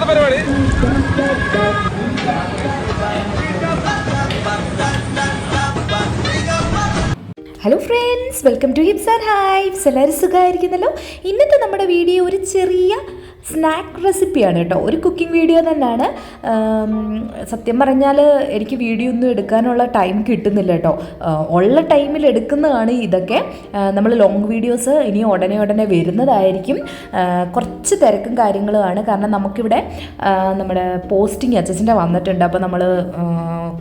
Hello friends, welcome to hips and hypes. എല്ലാവരും സുഖമായിരിക്കുന്നല്ലോ. ഇന്നത്തെ നമ്മുടെ വീഡിയോ ഒരു ചെറിയ സ്നാക്ക് റെസിപ്പിയാണ് കേട്ടോ. ഒരു കുക്കിംഗ് വീഡിയോ തന്നെയാണ്. സത്യം പറഞ്ഞാൽ എനിക്ക് വീഡിയോ ഒന്നും എടുക്കാനുള്ള ടൈം കിട്ടുന്നില്ല കേട്ടോ. ഉള്ള ടൈമിൽ എടുക്കുന്നതാണ് ഇതൊക്കെ. നമ്മൾ ലോങ് വീഡിയോസ് ഇനി ഉടനെ വരുന്നതായിരിക്കും. കുറച്ച് തിരക്കും കാര്യങ്ങളുമാണ്. കാരണം നമുക്കിവിടെ നമ്മുടെ പോസ്റ്റിംഗ് അച്ഛൻ്റെ വന്നിട്ടുണ്ട്. അപ്പോൾ നമ്മൾ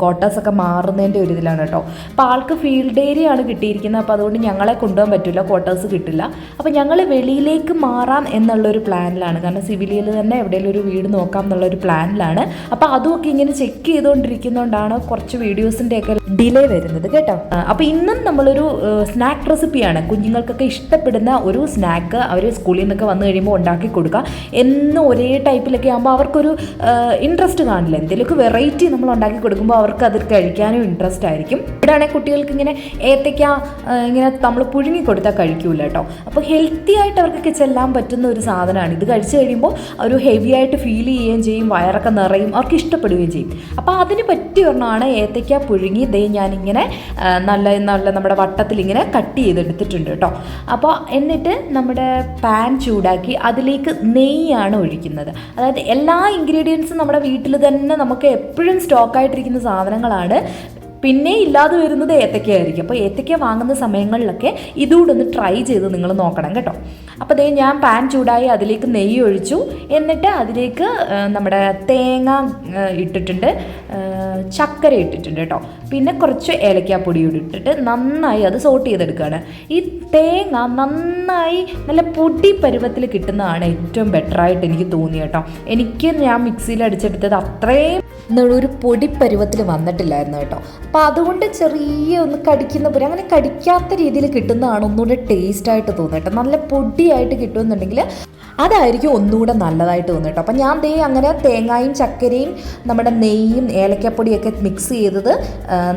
ക്വാർട്ടേഴ്സൊക്കെ മാറുന്നതിൻ്റെ ഒരു ഇതിലാണ് കേട്ടോ. അപ്പോൾ ആൾക്ക് ഫീൽഡ് ഏരിയ ആണ് കിട്ടിയിരിക്കുന്നത്. അപ്പോൾ അതുകൊണ്ട് ഞങ്ങളെ കൊണ്ടുപോകാൻ പറ്റില്ല, ക്വാർട്ടേഴ്സ് കിട്ടില്ല. അപ്പോൾ ഞങ്ങൾ വെളിയിലേക്ക് മാറാം എന്നുള്ളൊരു പ്ലാനിലാണ്. കാരണം സിവിലിയിൽ തന്നെ എവിടെയെങ്കിലും ഒരു വീട് നോക്കാം എന്നുള്ളൊരു പ്ലാനിലാണ്. അപ്പോൾ അതുമൊക്കെ ഇങ്ങനെ ചെക്ക് ചെയ്തുകൊണ്ടിരിക്കുന്നതുകൊണ്ടാണ് കുറച്ച് വീഡിയോസിൻ്റെയൊക്കെ ഡിലേ വരുന്നത് കേട്ടോ. അപ്പോൾ ഇന്നും നമ്മളൊരു സ്നാക്ക് റെസിപ്പിയാണ്. കുഞ്ഞുങ്ങൾക്കൊക്കെ ഇഷ്ടപ്പെടുന്ന ഒരു സ്നാക്ക് അവർ സ്കൂളിൽ നിന്നൊക്കെ വന്നു കഴിയുമ്പോൾ ഉണ്ടാക്കി കൊടുക്കുക. എന്നും ഒരേ ടൈപ്പിലൊക്കെ ആകുമ്പോൾ അവർക്കൊരു ഇൻട്രസ്റ്റ് കാണില്ല. എന്തെങ്കിലുമൊക്കെ വെറൈറ്റി നമ്മൾ ഉണ്ടാക്കി കൊടുക്കുമ്പോൾ അവർക്ക് അത് കഴിക്കാനും ഇൻട്രസ്റ്റ് ആയിരിക്കും. ഇവിടെയാണെങ്കിൽ കുട്ടികൾക്ക് ഇങ്ങനെ ഏത്തയ്ക്ക ഇങ്ങനെ നമ്മൾ പുഴുങ്ങി കൊടുത്താൽ കഴിക്കൂല കേട്ടോ. അപ്പോൾ ഹെൽത്തി ആയിട്ട് അവർക്കൊക്കെ ചെല്ലാൻ പറ്റുന്ന ഒരു സാധനമാണ്. ഇത് കഴിച്ച് കഴിയുമ്പോൾ ഒരു ഹെവി ആയിട്ട് ഫീൽ ചെയ്യുകയും ചെയ്യും, വയറൊക്കെ നിറയും, അവർക്ക് ഇഷ്ടപ്പെടുകയും ചെയ്യും. അപ്പോൾ അതിന് പറ്റിയ ഒരെണ്ണമാണ് ഏത്തയ്ക്ക പുഴുങ്ങി. ഞാനിങ്ങനെ നല്ല നമ്മുടെ വട്ടത്തിലിങ്ങനെ കട്ട് ചെയ്തെടുത്തിട്ടുണ്ട് കേട്ടോ. അപ്പോൾ എന്നിട്ട് നമ്മുടെ പാൻ ചൂടാക്കി അതിലേക്ക് നെയ്യാണ് ഒഴിക്കുന്നത്. അതായത് എല്ലാ ഇൻഗ്രീഡിയൻസും നമ്മുടെ വീട്ടിൽ തന്നെ നമുക്ക് എപ്പോഴും സ്റ്റോക്കായിട്ടിരിക്കുന്ന സാധനങ്ങളാണ്. പിന്നെ ഇല്ലാതെ വരുന്നത് ഏത്തയ്ക്കയായിരിക്കും. അപ്പോൾ ഏത്തയ്ക്ക വാങ്ങുന്ന സമയങ്ങളിലൊക്കെ ഇതുകൂടെ ഒന്ന് ട്രൈ ചെയ്ത് നിങ്ങൾ നോക്കണം കേട്ടോ. അപ്പോൾ ഞാൻ പാൻ ചൂടായി അതിലേക്ക് നെയ്യ് ഒഴിച്ചു. എന്നിട്ട് അതിലേക്ക് നമ്മുടെ തേങ്ങ ഇട്ടിട്ടുണ്ട്, ചക്കര ഇട്ടിട്ടുണ്ട് കേട്ടോ. പിന്നെ കുറച്ച് ഏലക്കാപ്പൊടി കൂടി ഇട്ടിട്ട് നന്നായി അത് സോട്ട് ചെയ്തെടുക്കുകയാണ്. ഈ തേങ്ങ നന്നായി നല്ല പൊടി പരുവത്തിൽ കിട്ടുന്നതാണ് ഏറ്റവും ബെറ്ററായിട്ട് എനിക്ക് തോന്നി കേട്ടോ. ഞാൻ മിക്സിയിൽ അടിച്ചെടുത്തത് അത്രയും ഒരു പൊടി പരുവത്തിൽ വന്നിട്ടില്ലായിരുന്നു കേട്ടോ. അപ്പോൾ അതുകൊണ്ട് ചെറിയ ഒന്ന് കടിക്കുന്ന പോലെ, അങ്ങനെ കടിക്കാത്ത രീതിയിൽ കിട്ടുന്നതാണ് ഒന്നുകൂടെ ടേസ്റ്റായിട്ട് തോന്നുന്നത്. നല്ല പൊടിയായിട്ട് കിട്ടുമെന്നുണ്ടെങ്കിൽ അതായിരിക്കും ഒന്നുകൂടെ നല്ലതായിട്ട് തോന്നും കേട്ടോ. അപ്പം ഞാൻ അങ്ങനെ തേങ്ങയും ചക്കരയും നമ്മുടെ നെയ്യും ഏലക്കപ്പൊടിയൊക്കെ മിക്സ് ചെയ്തത്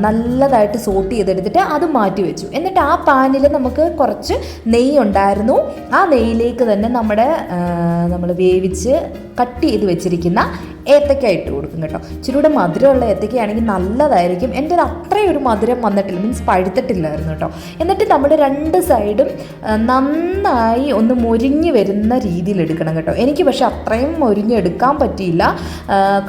നല്ലതായിട്ട് സോട്ട് ചെയ്തെടുത്തിട്ട് അത് മാറ്റി വെച്ചു. എന്നിട്ട് ആ പാനിൽ നമുക്ക് കുറച്ച് നെയ്യ് ഉണ്ടായിരുന്നു. ആ നെയ്യിലേക്ക് തന്നെ നമ്മൾ വേവിച്ച് കട്ട് ചെയ്ത് വെച്ചിരിക്കുന്ന ഏത്തയ്ക്ക ഇട്ട് കൊടുക്കും കേട്ടോ. ഇച്ചിരൂടെ മധുരമുള്ള ഏത്തയ്ക്കയാണെങ്കിൽ നല്ലതായിരിക്കും. എൻ്റെ അത്രയും ഒരു മധുരം വന്നിട്ടില്ല, മീൻസ് പഴുത്തിട്ടില്ലായിരുന്നു കേട്ടോ. എന്നിട്ട് നമ്മുടെ രണ്ട് സൈഡും നന്നായി ഒന്ന് മൊരിഞ്ഞ് വരുന്ന രീതിയിൽ എടുക്കണം കേട്ടോ. എനിക്ക് പക്ഷേ അത്രയും മൊരിഞ്ഞെടുക്കാൻ പറ്റിയില്ല,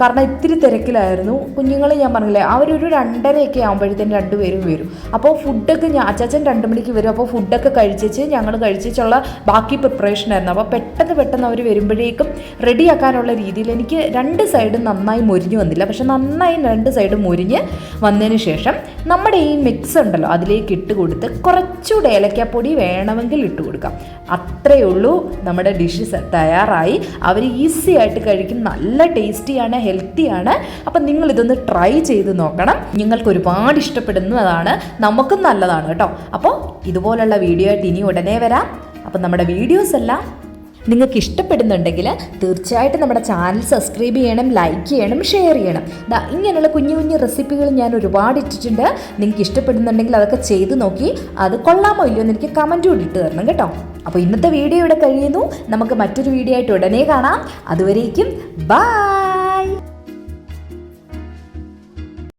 കാരണം ഇത്തിരി തിരക്കിലായിരുന്നു. കുഞ്ഞുങ്ങൾ ഞാൻ പറഞ്ഞില്ലേ, അവരൊരു 2:30 ആകുമ്പോഴത്തേനും രണ്ടുപേരും വരും. അപ്പോൾ ഫുഡൊക്കെ അച്ചാച്ചൻ 2 മണിക്ക് വരും. അപ്പോൾ ഫുഡൊക്കെ കഴിച്ചിട്ട് ഞങ്ങൾ കഴിച്ചിട്ടുള്ള ബാക്കി പ്രിപ്പറേഷനായിരുന്നു. അപ്പോൾ പെട്ടെന്ന് അവർ വരുമ്പോഴേക്കും റെഡിയാക്കാനുള്ള രീതിയിൽ എനിക്ക് 2 സൈഡും നന്നായി മൊരിഞ്ഞ് വന്നില്ല. പക്ഷെ നന്നായി 2 സൈഡും മൊരിഞ്ഞ് വന്നതിന് ശേഷം നമ്മുടെ ഈ മിക്സ് ഉണ്ടല്ലോ അതിലേക്ക് ഇട്ട് കൊടുത്ത് കുറച്ചുകൂടെ ഏലക്കാപ്പൊടി വേണമെങ്കിൽ ഇട്ട് കൊടുക്കാം. അത്രയേ ഉള്ളൂ, നമ്മുടെ ഡിഷ് തയ്യാറായി. അവർ ഈസി ആയിട്ട് കഴിക്കും, നല്ല ടേസ്റ്റിയാണ്, ഹെൽത്തിയാണ്. അപ്പം നിങ്ങളിതൊന്ന് ട്രൈ ചെയ്ത് നോക്കണം. നിങ്ങൾക്ക് ഒരുപാട് ഇഷ്ടപ്പെടുന്നതാണ്, നമുക്കും നല്ലതാണ് കേട്ടോ. അപ്പോൾ ഇതുപോലുള്ള വീഡിയോ ആയിട്ട് ഇനി ഉടനെ വരാം. അപ്പം നമ്മുടെ വീഡിയോസ് എല്ലാം നിങ്ങൾക്ക് ഇഷ്ടപ്പെടുന്നുണ്ടെങ്കിൽ തീർച്ചയായിട്ടും നമ്മുടെ ചാനൽ സബ്സ്ക്രൈബ് ചെയ്യണം, ലൈക്ക് ചെയ്യണം, ഷെയർ ചെയ്യണം. ഇങ്ങനെയുള്ള കുഞ്ഞു റെസിപ്പികൾ ഞാൻ ഒരുപാട് ഇട്ടിട്ടുണ്ട്. നിങ്ങൾക്ക് ഇഷ്ടപ്പെടുന്നുണ്ടെങ്കിൽ അതൊക്കെ ചെയ്ത് നോക്കി അത് കൊള്ളാമോ ഇല്ലയോ എന്ന് എനിക്ക് കമൻറ്റ് കൂടി ഇട്ട് തരണം കേട്ടോ. അപ്പോൾ ഇന്നത്തെ വീഡിയോ ഇവിടെ കഴിയുന്നു. നമുക്ക് മറ്റൊരു വീഡിയോ ആയിട്ട് ഉടനെ കാണാം. അതുവരേക്കും ബൈ.